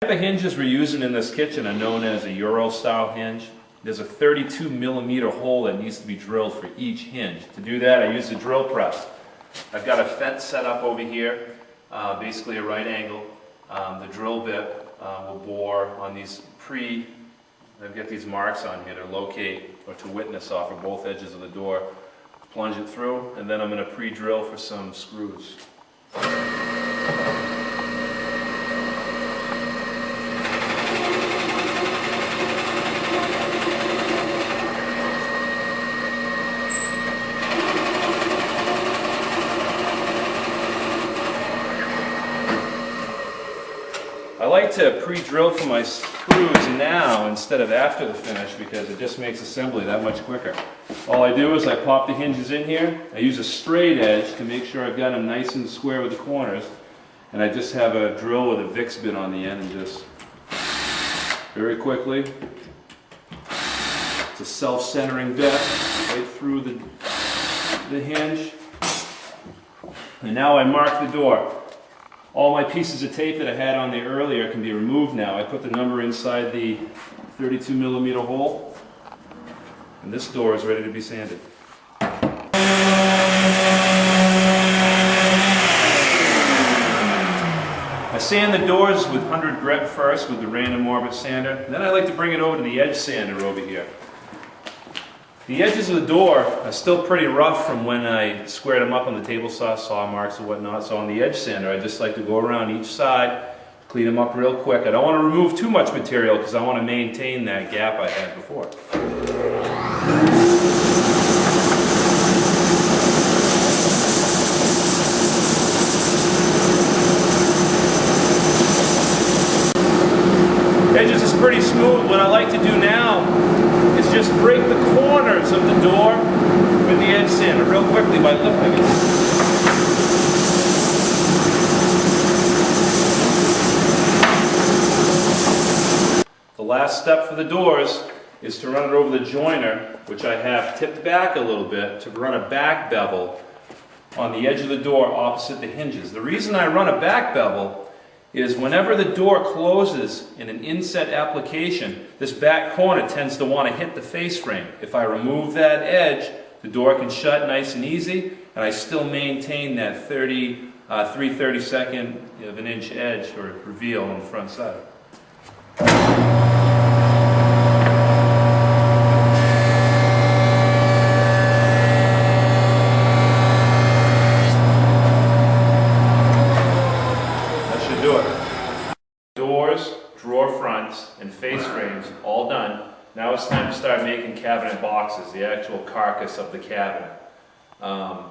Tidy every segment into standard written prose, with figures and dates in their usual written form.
The hinges we're using in this kitchen are known as a Euro style hinge. There's a 32mm hole that needs to be drilled for each hinge. To do that, I use a drill press. I've got a fence set up over here, basically a right angle. The drill bit will bore on these I've got these marks on here to locate or to witness off of both edges of the door. Plunge it through, and then I'm going to pre-drill for some screws. I like to pre-drill for my screws now instead of after the finish because it just makes assembly that much quicker. All I do is I pop the hinges in here. I use a straight edge to make sure I've got them nice and square with the corners. And I just have a drill with a Vicks bit on the end and just very quickly. It's a self-centering bit right through the hinge. And now I mark the door. All my pieces of tape that I had on there earlier can be removed now. I put the number inside the 32mm hole, and this door is ready to be sanded. I sand the doors with 100 grit first with the random orbit sander. Then I like to bring it over to the edge sander over here. The edges of the door are still pretty rough from when I squared them up on the table saw marks and whatnot. So on the edge sander, I just like to go around each side, clean them up real quick. I don't want to remove too much material because I want to maintain that gap I had before. Edges is pretty smooth. What I like to do now is just break the corners of the door with the edge sander real quickly by lifting it. The last step for the doors is to run it over the joiner, which I have tipped back a little bit, to run a back bevel on the edge of the door opposite the hinges. The reason I run a back bevel is whenever the door closes in an inset application, this back corner tends to want to hit the face frame. If I remove that edge, the door can shut nice and easy, and I still maintain that 3/32 of an inch edge or reveal on the front side. Doors, drawer fronts, and face frames all done. Now it's time to start making cabinet boxes, the actual carcass of the cabinet. I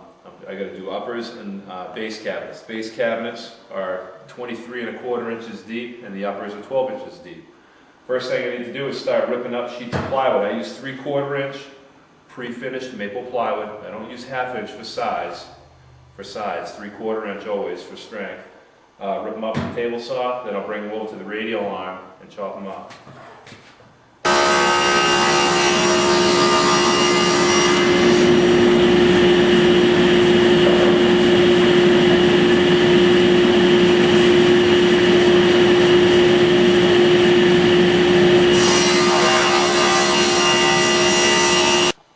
got to do uppers and base cabinets. Base cabinets are 23¼ inches deep, and the uppers are 12 inches deep. First thing I need to do is start ripping up sheets of plywood. I use 3/4 inch pre-finished maple plywood. I don't use 1/2 inch for size. 3/4 inch always for strength. Rip them up with the table saw, then I'll bring them over to the radial arm and chop them up.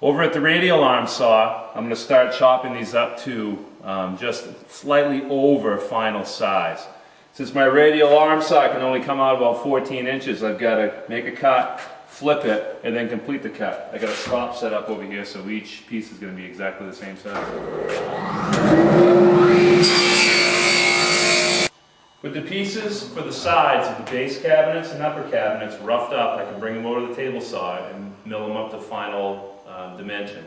Over at the radial arm saw, I'm going to start chopping these up to just slightly over final size. Since my radial arm saw can only come out about 14 inches, I've got to make a cut, flip it, and then complete the cut. I got a stop set up over here, so each piece is going to be exactly the same size. With the pieces for the sides of the base cabinets and upper cabinets roughed up, I can bring them over to the table saw and mill them up to final dimension.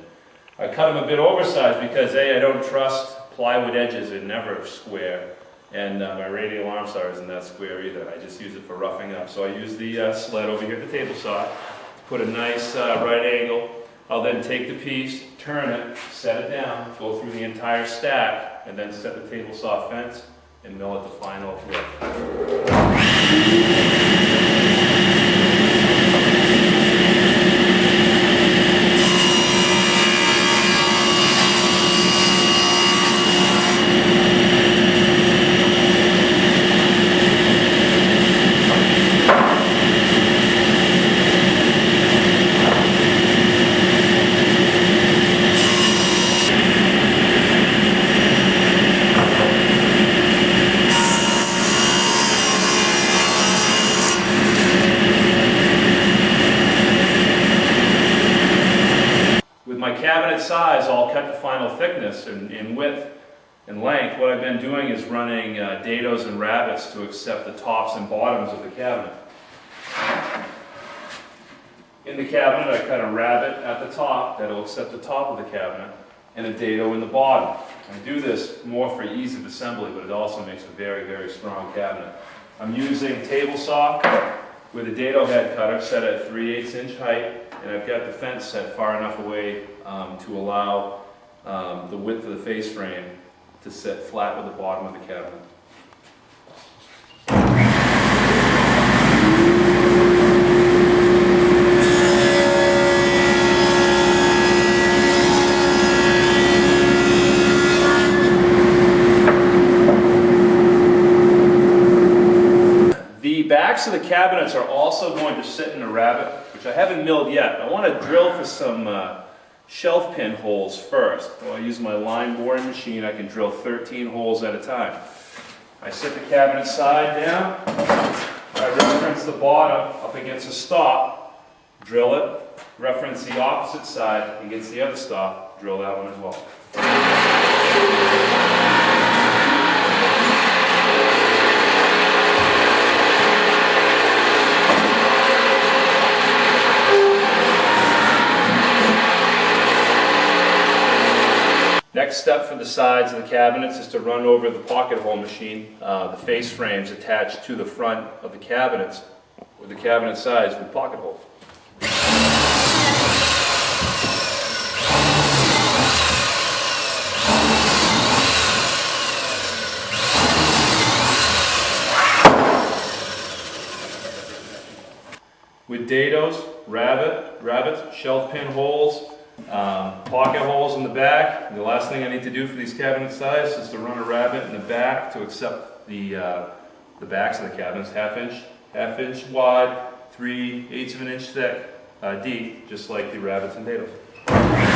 I cut them a bit oversized because I don't trust plywood edges, are never square, and my radial arm saw isn't that square either. I just use it for roughing up. So I use the sled over here at the table saw to put a nice right angle. I'll then take the piece, turn it, set it down, go through the entire stack, and then set the table saw fence and mill it to final width. size, all cut to final thickness and in width and length, what I've been doing is running dados and rabbets to accept the tops and bottoms of the cabinet. In the cabinet, I cut a rabbet at the top that will accept the top of the cabinet, and a dado in the bottom. I do this more for ease of assembly, but it also makes a very, very strong cabinet. I'm using table saw with a dado head cutter set at 3/8 inch height, and I've got the fence set far enough away to allow the width of the face frame to sit flat with the bottom of the cabinet. The backs of the cabinets are also going to sit in a rabbet, which I haven't milled yet. I want to drill for some shelf pin holes first. So I use my line boring machine. I can drill 13 holes at a time. I set the cabinet side down. I reference the bottom up against a stop, drill it. Reference the opposite side against the other stop, drill that one as well. Next step for the sides of the cabinets is to run over the pocket hole machine, the face frames attached to the front of the cabinets with the cabinet sides with pocket holes. With dados, rabbets, shelf pin holes, pocket holes in the back. And the last thing I need to do for these cabinet sides is to run a rabbet in the back to accept the backs of the cabinets, half inch wide, 3/8 of an inch thick, deep, just like the rabbets and dados.